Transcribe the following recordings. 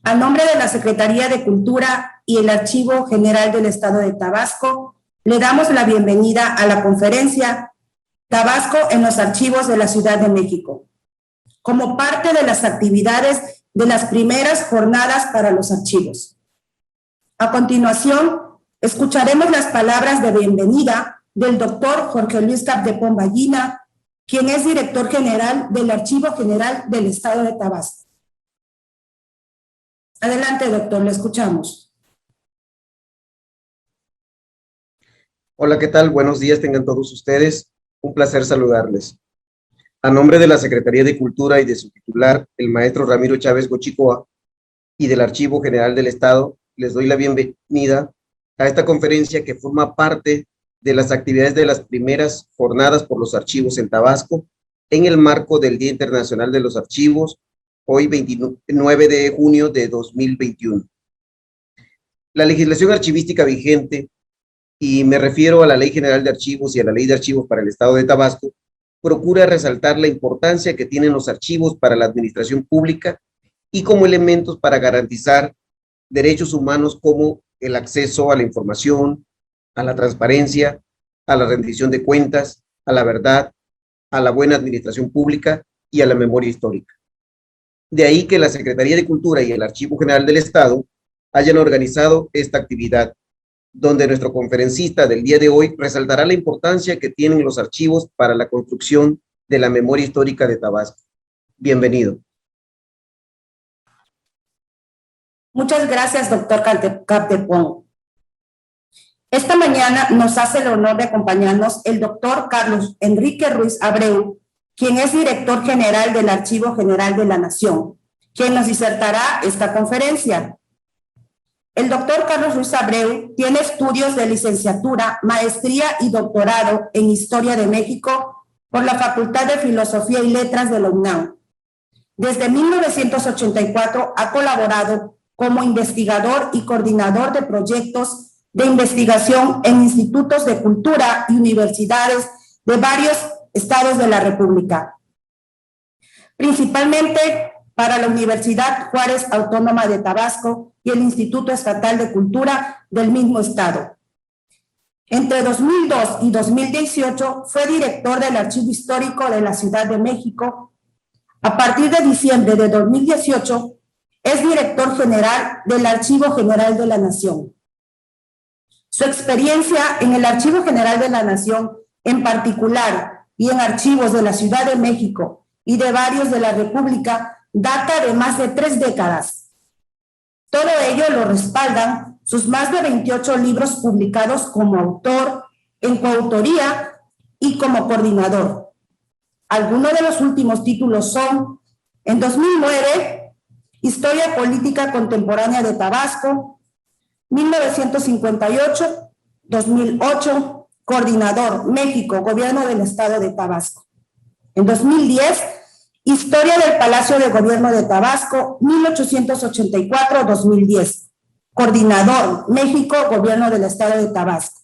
A nombre de la Secretaría de Cultura y el Archivo General del Estado de Tabasco, le damos la bienvenida a la conferencia Tabasco en los Archivos de la Ciudad de México, como parte de las actividades de las primeras jornadas para los archivos. A continuación, escucharemos las palabras de bienvenida del doctor Jorge Luis Capdepón Ballina, quien es director general del Archivo General del Estado de Tabasco. Adelante, doctor, le escuchamos. Hola, ¿qué tal? Buenos días tengan todos ustedes. Un placer saludarles. A nombre de la Secretaría de Cultura y de su titular, el maestro Ramiro Chávez Gochicoa, y del Archivo General del Estado, les doy la bienvenida a esta conferencia que forma parte de las actividades de las primeras jornadas por los archivos en Tabasco, en el marco del Día Internacional de los Archivos, hoy 29 de junio de 2021. La legislación archivística vigente, y me refiero a la Ley General de Archivos y a la Ley de Archivos para el Estado de Tabasco, procura resaltar la importancia que tienen los archivos para la administración pública y como elementos para garantizar derechos humanos como el acceso a la información, a la transparencia, a la rendición de cuentas, a la verdad, a la buena administración pública y a la memoria histórica. De ahí que la Secretaría de Cultura y el Archivo General del Estado hayan organizado esta actividad, donde nuestro conferencista del día de hoy resaltará la importancia que tienen los archivos para la construcción de la memoria histórica de Tabasco. Bienvenido. Muchas gracias, doctor Capdepón. Esta mañana nos hace el honor de acompañarnos el doctor Carlos Enrique Ruiz Abreu, quien es director general del Archivo General de la Nación, quien nos disertará esta conferencia. El doctor Carlos Ruiz Abreu tiene estudios de licenciatura, maestría y doctorado en Historia de México por la Facultad de Filosofía y Letras de la UNAM. Desde 1984 ha colaborado como investigador y coordinador de proyectos de investigación en institutos de cultura y universidades de varios estados de la República, principalmente para la Universidad Juárez Autónoma de Tabasco y el Instituto Estatal de Cultura del mismo estado. Entre 2002 y 2018 fue director del Archivo Histórico de la Ciudad de México. A partir de diciembre de 2018 es director general del Archivo General de la Nación. Su experiencia en el Archivo General de la Nación, en particular, y en archivos de la Ciudad de México y de varios de la República, data de más de 3 décadas. Todo ello lo respaldan sus más de 28 libros publicados como autor, en coautoría y como coordinador. Algunos de los últimos títulos son, en 2009, Historia Política Contemporánea de Tabasco, 1958, 2008, Coordinador, México, Gobierno del Estado de Tabasco. En 2010, Historia del Palacio de Gobierno de Tabasco, 1884-2010. Coordinador, México, Gobierno del Estado de Tabasco.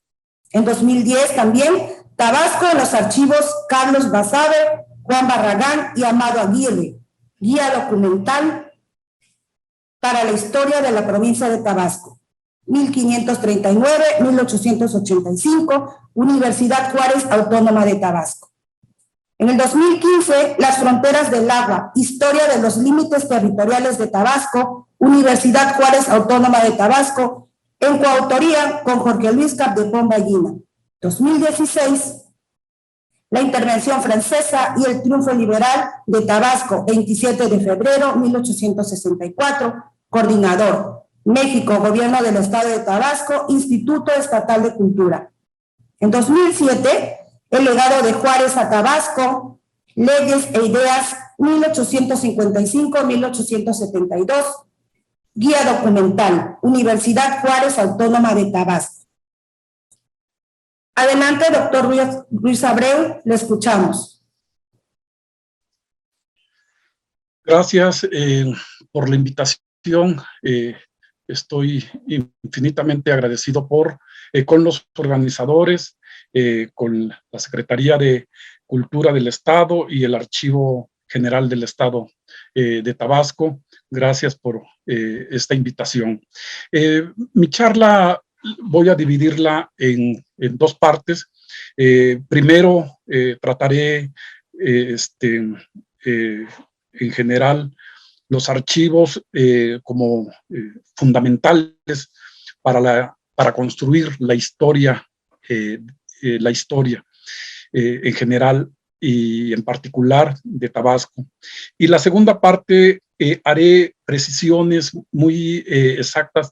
En 2010 también, Tabasco en los archivos Carlos Basabe, Juan Barragán y Amado Aguirre. Guía documental para la historia de la provincia de Tabasco. 1539-1885, Universidad Juárez Autónoma de Tabasco. En el 2015, Las Fronteras del Agua, Historia de los Límites Territoriales de Tabasco, Universidad Juárez Autónoma de Tabasco, en coautoría con Jorge Luis Capdepón Ballina. 2016, La Intervención Francesa y el Triunfo Liberal de Tabasco, 27 de febrero 1864, coordinador, México, Gobierno del Estado de Tabasco, Instituto Estatal de Cultura. En 2007, El legado de Juárez a Tabasco, Leyes e Ideas, 1855-1872, Guía documental, Universidad Juárez Autónoma de Tabasco. Adelante, doctor Ruiz Abreu, le escuchamos. Gracias por la invitación. Estoy infinitamente agradecido con los organizadores, con la Secretaría de Cultura del Estado y el Archivo General del Estado de Tabasco, Gracias por esta invitación. Mi charla voy a dividirla en dos partes. Primero, trataré en general los archivos como fundamentales para construir la historia en general y en particular de Tabasco. Y la segunda parte haré precisiones muy exactas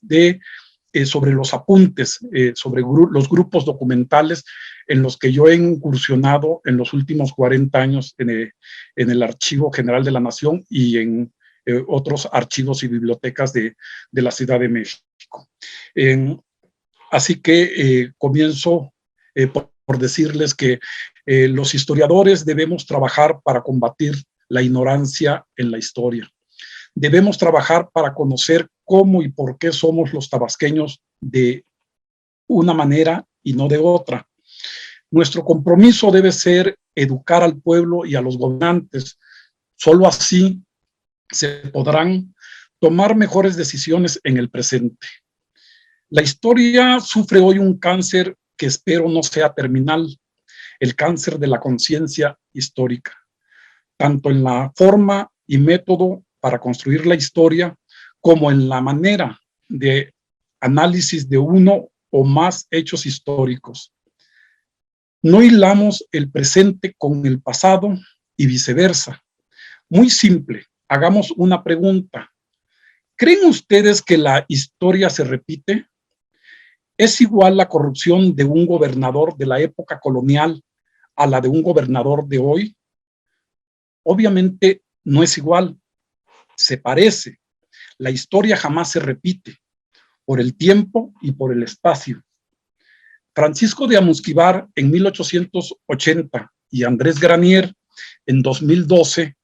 sobre los apuntes, sobre los grupos documentales en los que yo he incursionado en los últimos 40 años en el Archivo General de la Nación y en otros archivos y bibliotecas de la Ciudad de México. Así que comienzo por decirles que los historiadores debemos trabajar para combatir la ignorancia en la historia. Debemos trabajar para conocer cómo y por qué somos los tabasqueños de una manera y no de otra. Nuestro compromiso debe ser educar al pueblo y a los gobernantes. Solo así se podrán tomar mejores decisiones en el presente. La historia sufre hoy un cáncer que espero no sea terminal, el cáncer de la conciencia histórica, tanto en la forma y método para construir la historia, como en la manera de análisis de uno o más hechos históricos. No hilamos el presente con el pasado y viceversa. Muy simple, hagamos una pregunta. ¿Creen ustedes que la historia se repite? ¿Es igual la corrupción de un gobernador de la época colonial a la de un gobernador de hoy? Obviamente no es igual. Se parece. La historia jamás se repite por el tiempo y por el espacio. Francisco de Amusquivar en 1880 y Andrés Granier en 2012,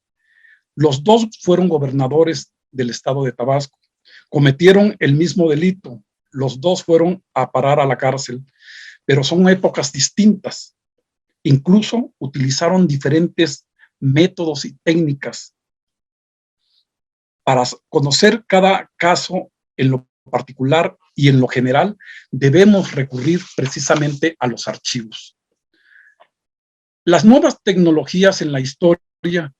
los dos fueron gobernadores del estado de Tabasco. Cometieron el mismo delito. Los dos fueron a parar a la cárcel, pero son épocas distintas. Incluso utilizaron diferentes métodos y técnicas. Para conocer cada caso en lo particular y en lo general, debemos recurrir precisamente a los archivos. Las nuevas tecnologías en la historia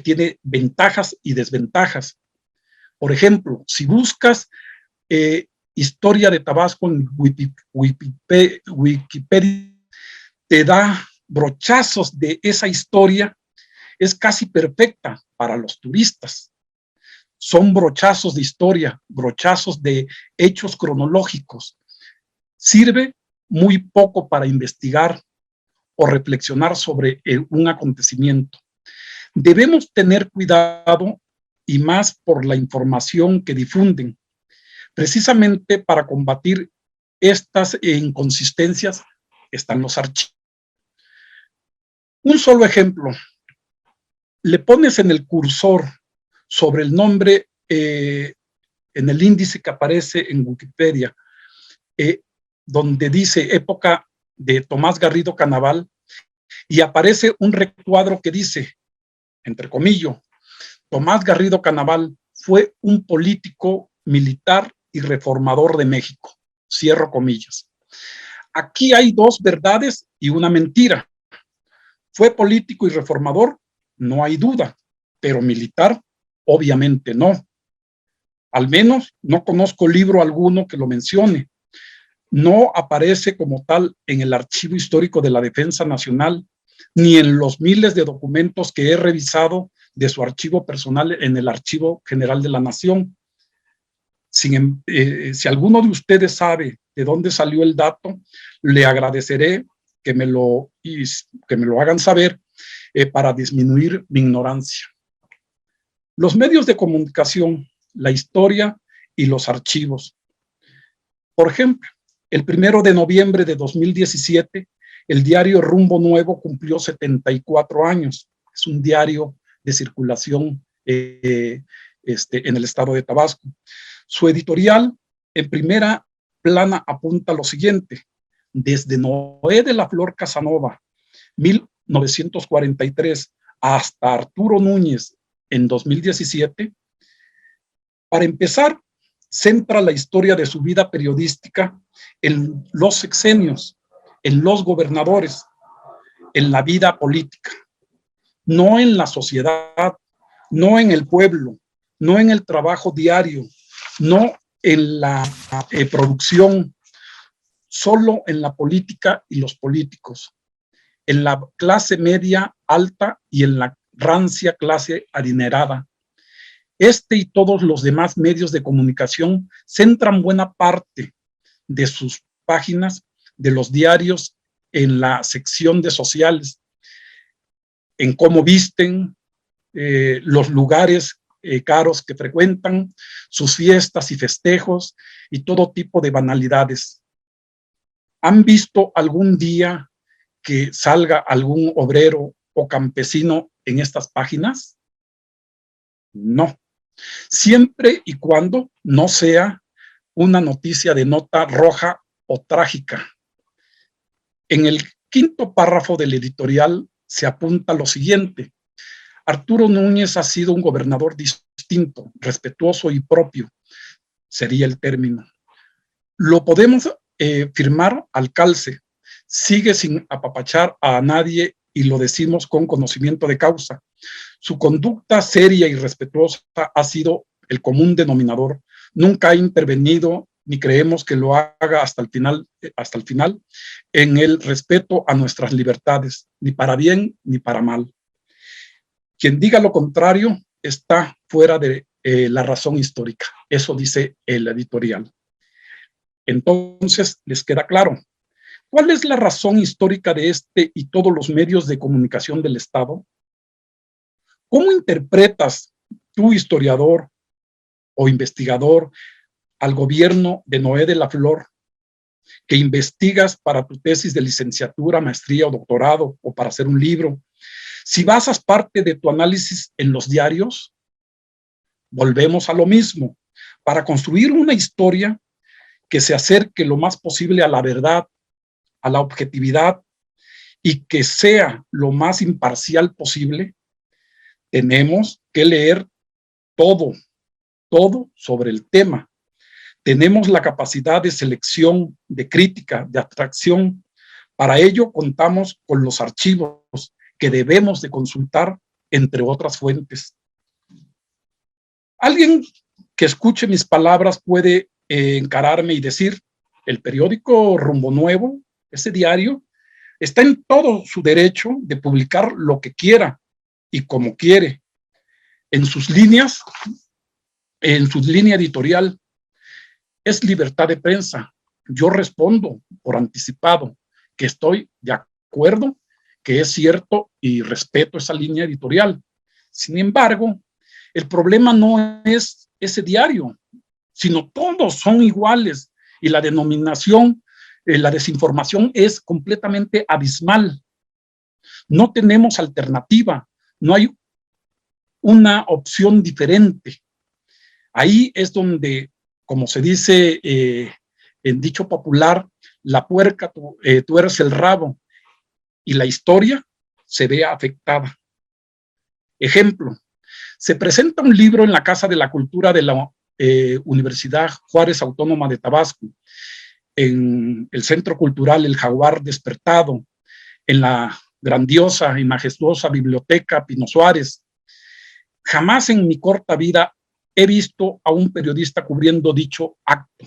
tienen ventajas y desventajas. Por ejemplo, si buscas historia de Tabasco en Wikipedia, te da brochazos de esa historia, es casi perfecta para los turistas. Son brochazos de historia, brochazos de hechos cronológicos. Sirve muy poco para investigar o reflexionar sobre un acontecimiento. Debemos tener cuidado y más por la información que difunden. Precisamente para combatir estas inconsistencias están los archivos. Un solo ejemplo. Le pones en el cursor sobre el nombre en el índice que aparece en Wikipedia, donde dice época de Tomás Garrido Canaval, y aparece un recuadro que dice, entre comillas, Tomás Garrido Canaval fue un político militar y reformador de México. Cierro comillas. Aquí hay dos verdades y una mentira. ¿Fue político y reformador? No hay duda, pero militar, obviamente no. Al menos no conozco libro alguno que lo mencione. No aparece como tal en el Archivo Histórico de la Defensa Nacional, ni en los miles de documentos que he revisado de su archivo personal en el Archivo General de la Nación. Si alguno de ustedes sabe de dónde salió el dato, le agradeceré que me lo hagan saber para disminuir mi ignorancia. Los medios de comunicación, la historia y los archivos. Por ejemplo, el 1 de noviembre de 2017, el diario Rumbo Nuevo cumplió 74 años. Es un diario de circulación en el estado de Tabasco. Su editorial, en primera plana, apunta lo siguiente: desde Noé de la Flor Casanova, 1943, hasta Arturo Núñez, en 2017, Para empezar, centra la historia de su vida periodística en los sexenios, en los gobernadores, en la vida política, no en la sociedad, no en el pueblo, no en el trabajo diario, no en la producción, solo en la política y los políticos, en la clase media alta y en la rancia clase adinerada. Este y todos los demás medios de comunicación centran buena parte de sus páginas de los diarios en la sección de sociales, en cómo visten, los lugares caros que frecuentan, sus fiestas y festejos y todo tipo de banalidades. ¿Han visto algún día que salga algún obrero o campesino en estas páginas? No. Siempre y cuando no sea una noticia de nota roja o trágica. En el quinto párrafo del editorial se apunta lo siguiente: Arturo Núñez ha sido un gobernador distinto, respetuoso y propio, sería el término. Lo podemos firmar al calce, sigue sin apapachar a nadie y lo decimos con conocimiento de causa. Su conducta seria y respetuosa ha sido el común denominador. Nunca ha intervenido ni creemos que lo haga hasta el final, en el respeto a nuestras libertades, ni para bien ni para mal. Quien diga lo contrario está fuera de la razón histórica. Eso dice el editorial. Entonces, ¿les queda claro? ¿Cuál es la razón histórica de este y todos los medios de comunicación del Estado? ¿Cómo interpretas tú, historiador o investigador, al gobierno de Noé de la Flor, que investigas para tu tesis de licenciatura, maestría o doctorado, o para hacer un libro, si basas parte de tu análisis en los diarios? Volvemos a lo mismo. Para construir una historia que se acerque lo más posible a la verdad, a la objetividad, y que sea lo más imparcial posible, tenemos que leer todo sobre el tema. Tenemos la capacidad de selección, de crítica, de abstracción. Para ello contamos con los archivos que debemos de consultar, entre otras fuentes. Alguien que escuche mis palabras puede encararme y decir: el periódico Rumbo Nuevo, ese diario, está en todo su derecho de publicar lo que quiera y como quiere, en sus líneas, en su línea editorial. Es libertad de prensa. Yo respondo por anticipado que estoy de acuerdo, que es cierto y respeto esa línea editorial. Sin embargo, el problema no es ese diario, sino todos son iguales y la denominación, la desinformación es completamente abismal. No tenemos alternativa, no hay una opción diferente. Ahí es donde, como se dice en dicho popular, la puerca tuerce el rabo y la historia se ve afectada. Ejemplo, se presenta un libro en la Casa de la Cultura de la Universidad Juárez Autónoma de Tabasco, en el Centro Cultural El Jaguar Despertado, en la grandiosa y majestuosa Biblioteca Pino Suárez. Jamás en mi corta vida he visto a un periodista cubriendo dicho acto.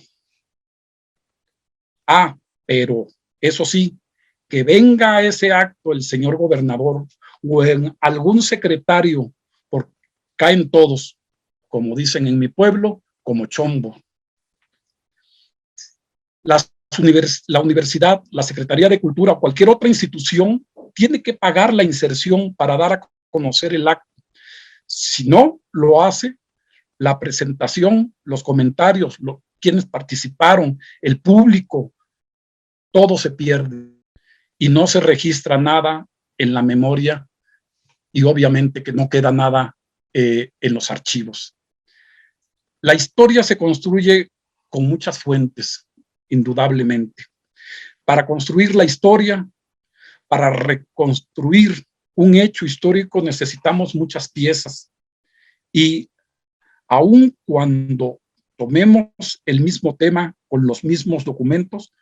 Pero eso sí, que venga a ese acto el señor gobernador o en algún secretario, porque caen todos, como dicen en mi pueblo, como chombo. La universidad, la Secretaría de Cultura o cualquier otra institución tiene que pagar la inserción para dar a conocer el acto. Si no lo hace, la presentación, los comentarios, quienes participaron, el público, todo se pierde y no se registra nada en la memoria y obviamente que no queda nada en los archivos. La historia se construye con muchas fuentes, indudablemente. Para construir la historia, para reconstruir un hecho histórico necesitamos muchas piezas y Aun cuando tomemos el mismo tema con los mismos documentos,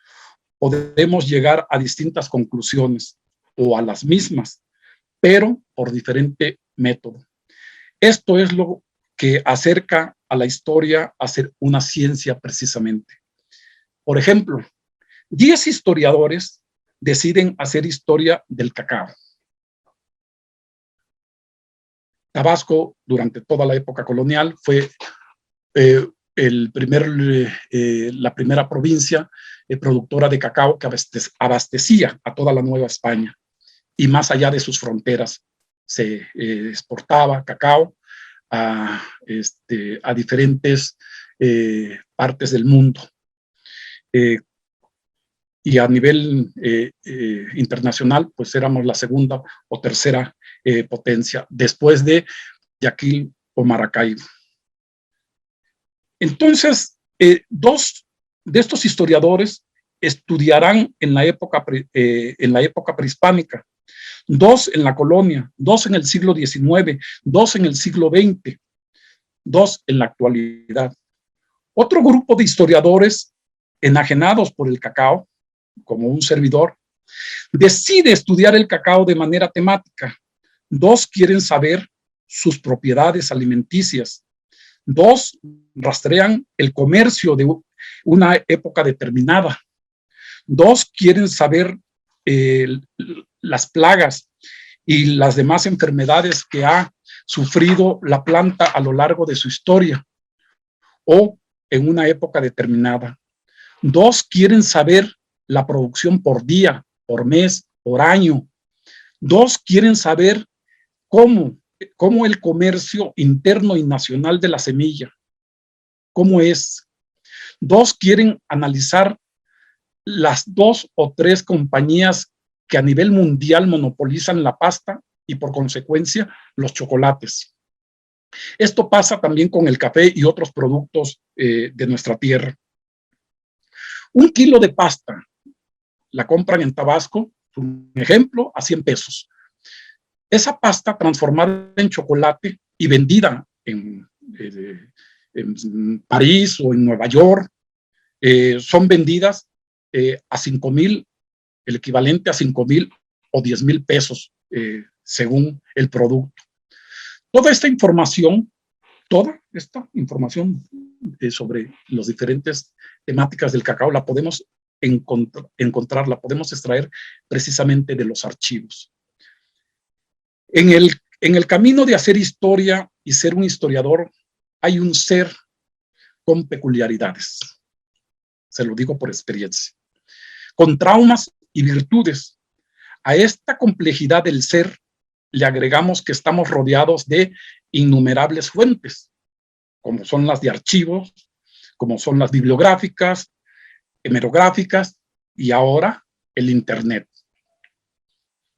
podemos llegar a distintas conclusiones o a las mismas, pero por diferente método. Esto es lo que acerca a la historia a ser una ciencia precisamente. Por ejemplo, 10 historiadores deciden hacer historia del cacao. Tabasco, durante toda la época colonial, fue la primera provincia productora de cacao que abastecía a toda la Nueva España, y más allá de sus fronteras se exportaba cacao a diferentes partes del mundo. Y a nivel internacional, pues éramos la segunda o tercera potencia, después de Guayaquil o Maracaibo. Entonces, 2 de estos historiadores estudiarán en la época prehispánica, 2 en la colonia, 2 en el siglo XIX, 2 en el siglo XX, 2 en la actualidad. Otro grupo de historiadores enajenados por el cacao, como un servidor, decide estudiar el cacao de manera temática. 2 quieren saber sus propiedades alimenticias. 2 rastrean el comercio de una época determinada. 2 quieren saber las plagas y las demás enfermedades que ha sufrido la planta a lo largo de su historia o en una época determinada. 2 quieren saber la producción por día, por mes, por año. 2 quieren saber cómo el comercio interno y nacional de la semilla, cómo es. 2 quieren analizar las 2 o 3 compañías que a nivel mundial monopolizan la pasta y por consecuencia los chocolates. Esto pasa también con el café y otros productos de nuestra tierra. 1 kilo de pasta la compran en Tabasco, un ejemplo, a 100 pesos. Esa pasta transformada en chocolate y vendida en París o en Nueva York, son vendidas a 5,000, el equivalente a 5,000 o 10,000 pesos, según el producto. Toda esta información sobre las diferentes temáticas del cacao la podemos encontrar, la podemos extraer precisamente de los archivos. En el camino de hacer historia y ser un historiador, hay un ser con peculiaridades. Se lo digo por experiencia. Con traumas y virtudes. A esta complejidad del ser le agregamos que estamos rodeados de innumerables fuentes, como son las de archivos, como son las bibliográficas, hemerográficas y ahora el Internet.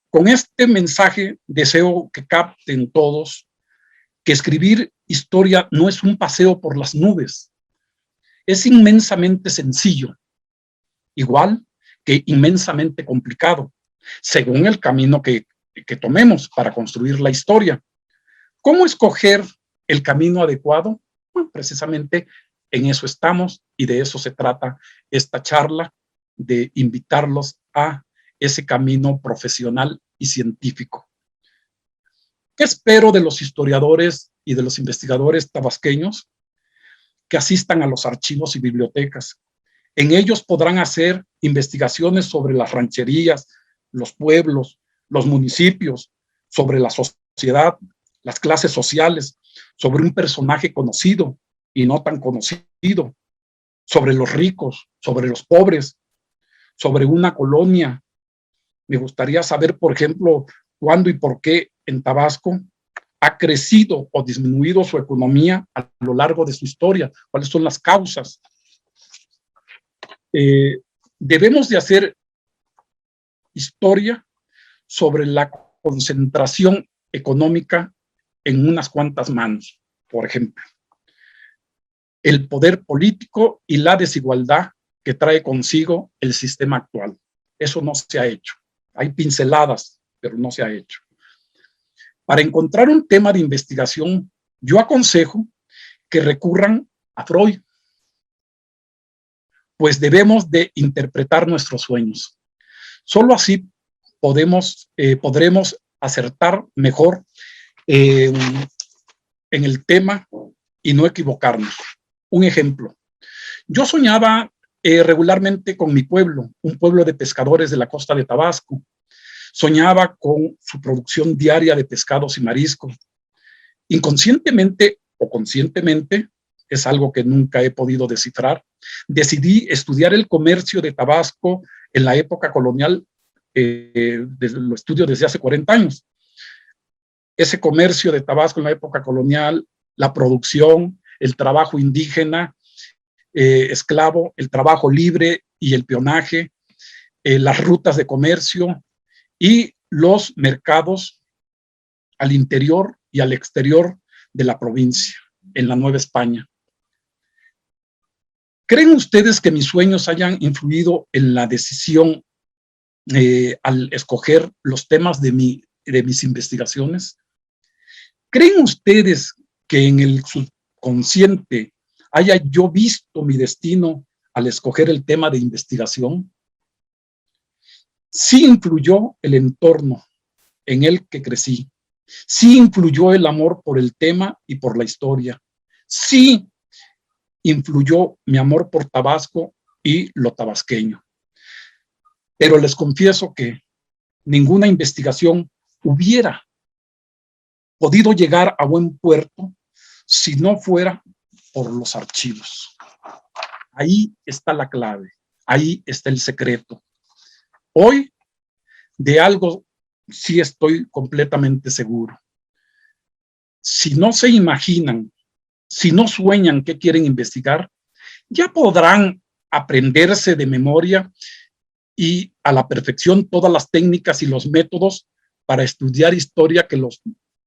Con este mensaje deseo que capten todos que escribir historia no es un paseo por las nubes, es inmensamente sencillo, igual que inmensamente complicado, según el camino que tomemos para construir la historia. ¿Cómo escoger el camino adecuado? Bueno, precisamente en eso estamos y de eso se trata esta charla, de invitarlos a ese camino profesional y científico. ¿Qué espero de los historiadores y de los investigadores tabasqueños? Que asistan a los archivos y bibliotecas. En ellos podrán hacer investigaciones sobre las rancherías, los pueblos, los municipios, sobre la sociedad, las clases sociales, sobre un personaje conocido y no tan conocido, sobre los ricos, sobre los pobres, sobre una colonia. Me gustaría saber, por ejemplo, cuándo y por qué en Tabasco ha crecido o disminuido su economía a lo largo de su historia, cuáles son las causas. Debemos de hacer historia sobre la concentración económica en unas cuantas manos, por ejemplo. El poder político y la desigualdad que trae consigo el sistema actual. Eso no se ha hecho. Hay pinceladas, pero no se ha hecho. Para encontrar un tema de investigación, yo aconsejo que recurran a Freud, pues debemos de interpretar nuestros sueños. Solo así podremos acertar mejor en el tema y no equivocarnos. Un ejemplo, yo soñaba regularmente con mi pueblo, un pueblo de pescadores de la costa de Tabasco. Soñaba con su producción diaria de pescados y mariscos. Inconscientemente o conscientemente, es algo que nunca he podido descifrar, decidí estudiar el comercio de Tabasco en la época colonial, lo estudio desde hace 40 años. Ese comercio de Tabasco en la época colonial, la producción, el trabajo indígena, esclavo, el trabajo libre y el peonaje, las rutas de comercio y los mercados al interior y al exterior de la provincia, en la Nueva España. ¿Creen ustedes que mis sueños hayan influido en la decisión al escoger los temas de mis investigaciones? ¿Creen ustedes que en el subconsciente haya yo visto mi destino al escoger el tema de investigación? Sí influyó el entorno en el que crecí. Sí influyó el amor por el tema y por la historia. Sí influyó mi amor por Tabasco y lo tabasqueño. Pero les confieso que ninguna investigación hubiera podido llegar a buen puerto si no fuera por los archivos. Ahí está la clave, ahí está el secreto. Hoy de algo sí estoy completamente seguro. Si no se imaginan, si no sueñan qué quieren investigar, ya podrán aprenderse de memoria y a la perfección todas las técnicas y los métodos para estudiar historia que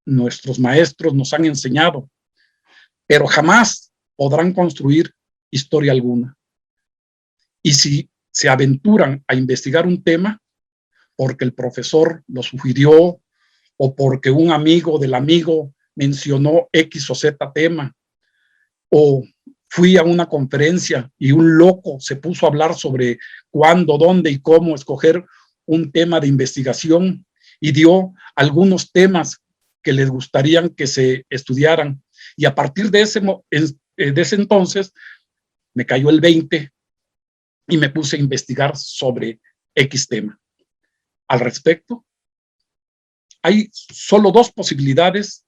nuestros maestros nos han enseñado, pero jamás podrán construir historia alguna. Y si se aventuran a investigar un tema, porque el profesor lo sugirió o porque un amigo del amigo mencionó X o Z tema, o fui a una conferencia y un loco se puso a hablar sobre cuándo, dónde y cómo escoger un tema de investigación y dio algunos temas que les gustarían que se estudiaran. Y a partir de ese entonces me cayó el 20 y me puse a investigar sobre X tema. Al respecto, hay solo dos posibilidades.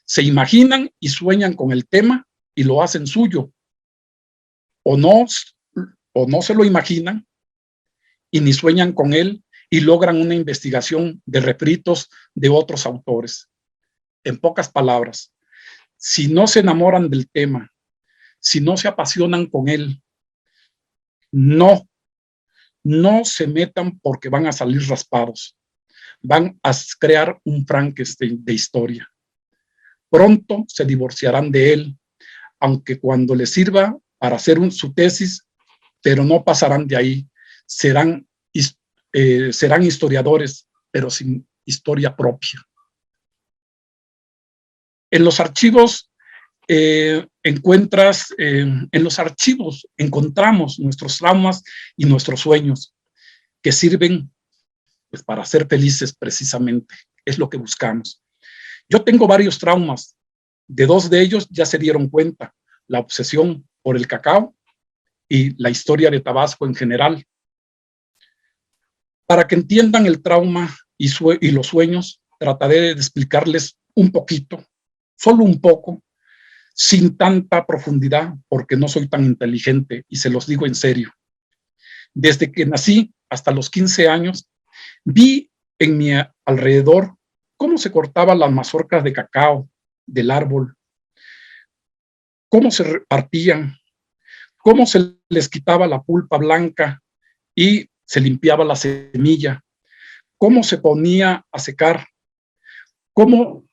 Se imaginan y sueñan con el tema y lo hacen suyo, o no se lo imaginan y ni sueñan con él y logran una investigación de refritos de otros autores. En pocas palabras, si no se enamoran del tema, si no se apasionan con él, no se metan porque van a salir raspados. Van a crear un Frankenstein de historia. Pronto se divorciarán de él, aunque cuando les sirva para hacer su tesis, pero no pasarán de ahí. Serán historiadores, pero sin historia propia. En los archivos encontramos nuestros traumas y nuestros sueños que sirven pues, para ser felices precisamente. Es lo que buscamos. Yo tengo varios traumas. De dos de ellos ya se dieron cuenta. La obsesión por el cacao y la historia de Tabasco en general. Para que entiendan el trauma y los sueños, trataré de explicarles un poquito, solo un poco, sin tanta profundidad, porque no soy tan inteligente y se los digo en serio. Desde que nací hasta los 15 años, vi en mi alrededor cómo se cortaban las mazorcas de cacao del árbol, cómo se repartían, cómo se les quitaba la pulpa blanca y se limpiaba la semilla, cómo se ponía a secar, cómo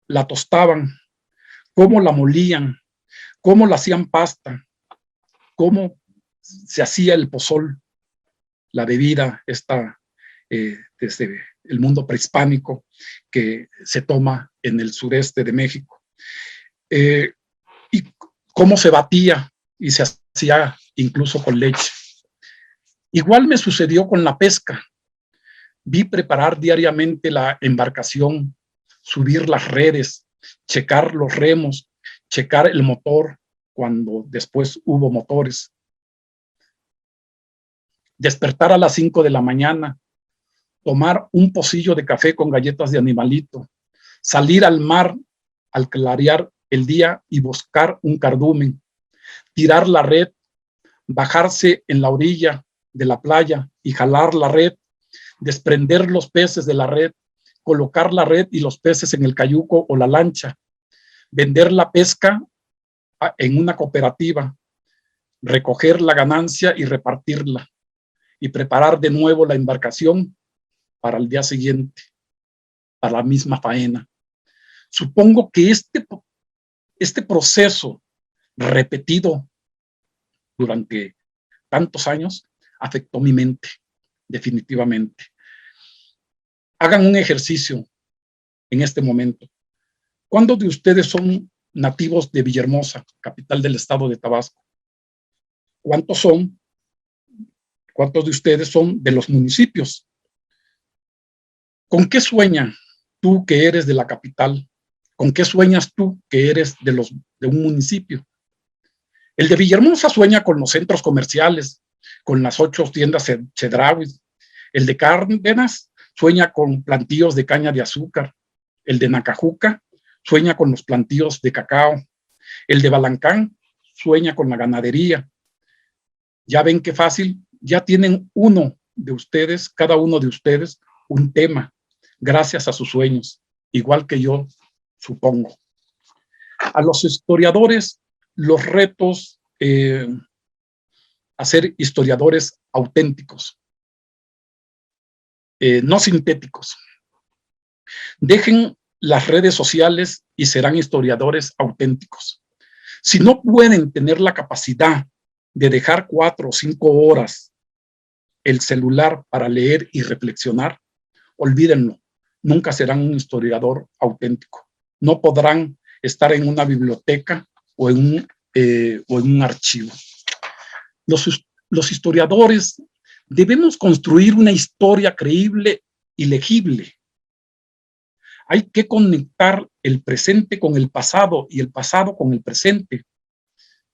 la tostaban, cómo la molían, cómo la hacían pasta, cómo se hacía el pozol, la bebida esta desde el mundo prehispánico que se toma en el sureste de México. y cómo se batía y se hacía incluso con leche. Igual me sucedió con la pesca. Vi preparar diariamente la embarcación, subir las redes, checar los remos, checar el motor cuando después hubo motores. Despertar a las 5 de la mañana, tomar un pocillo de café con galletas de animalito, salir al mar al clarear el día y buscar un cardumen, tirar la red, bajarse en la orilla de la playa y jalar la red, desprender los peces de la red, colocar la red y los peces en el cayuco o la lancha, vender la pesca en una cooperativa, recoger la ganancia y repartirla, y preparar de nuevo la embarcación para el día siguiente, para la misma faena. Supongo que este proceso repetido durante tantos años afectó mi mente, definitivamente. Hagan un ejercicio en este momento. ¿Cuántos de ustedes son nativos de Villahermosa, capital del estado de Tabasco? ¿Cuántos de ustedes son de los municipios? ¿Con qué sueñas tú que eres de la capital? ¿Con qué sueñas tú que eres de un municipio? El de Villahermosa sueña con los centros comerciales, con las 8 tiendas Chedraui. El de Cárdenas sueña con plantíos de caña de azúcar. El de Nacajuca sueña con los plantíos de cacao. El de Balancán sueña con la ganadería. Ya ven qué fácil, ya tienen cada uno de ustedes, un tema, gracias a sus sueños, igual que yo, supongo. A los historiadores, los retos a ser historiadores auténticos, no sintéticos. Dejen las redes sociales y serán historiadores auténticos. Si no pueden tener la capacidad de dejar 4 o 5 horas el celular para leer y reflexionar, olvídenlo, nunca serán un historiador auténtico. No podrán estar en una biblioteca o en un archivo. Los historiadores debemos construir una historia creíble y legible. Hay que conectar el presente con el pasado y el pasado con el presente.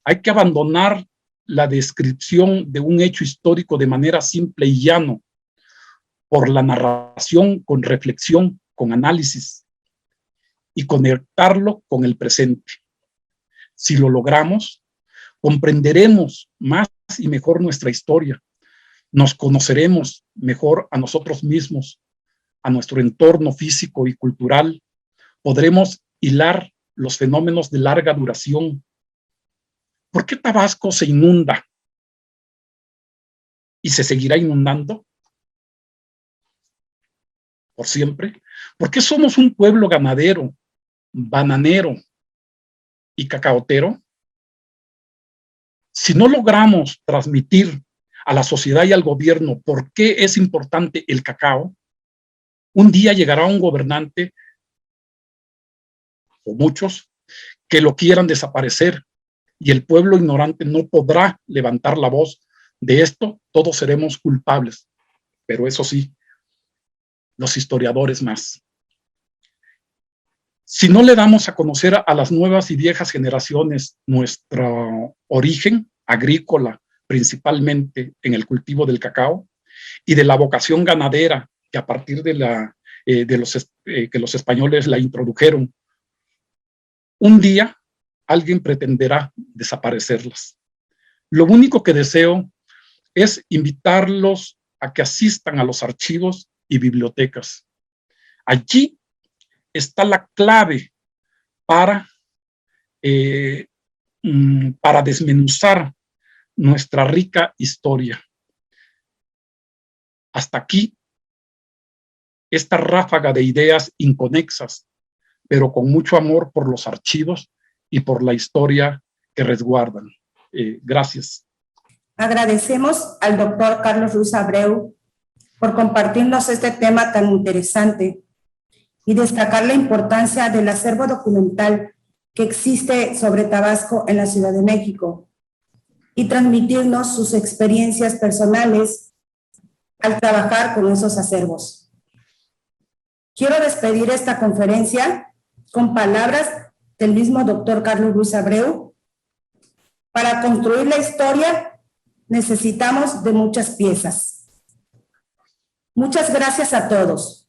Hay que abandonar la descripción de un hecho histórico de manera simple y llano, por la narración con reflexión, con análisis, y conectarlo con el presente. Si lo logramos, comprenderemos más y mejor nuestra historia, nos conoceremos mejor a nosotros mismos, a nuestro entorno físico y cultural, podremos hilar los fenómenos de larga duración. ¿Por qué Tabasco se inunda y se seguirá inundando por siempre? ¿Por qué somos un pueblo ganadero, bananero y cacaotero? Si no logramos transmitir a la sociedad y al gobierno por qué es importante el cacao, un día llegará un gobernante, o muchos, que lo quieran desaparecer, y el pueblo ignorante no podrá levantar la voz. De esto todos seremos culpables, pero eso sí, los historiadores más. Si no le damos a conocer a las nuevas y viejas generaciones nuestro origen agrícola, principalmente en el cultivo del cacao, y de la vocación ganadera que a partir que los españoles la introdujeron, un día alguien pretenderá desaparecerlas. Lo único que deseo es invitarlos a que asistan a los archivos y bibliotecas. Allí está la clave para desmenuzar nuestra rica historia. Hasta aquí, esta ráfaga de ideas inconexas, pero con mucho amor por los archivos y por la historia que resguardan. Gracias. Agradecemos al doctor Carlos Ruiz Abreu por compartirnos este tema tan interesante y destacar la importancia del acervo documental que existe sobre Tabasco en la Ciudad de México y transmitirnos sus experiencias personales al trabajar con esos acervos. Quiero despedir esta conferencia con palabras del mismo doctor Carlos Luis Abreu. Para construir la historia necesitamos de muchas piezas. Muchas gracias a todos.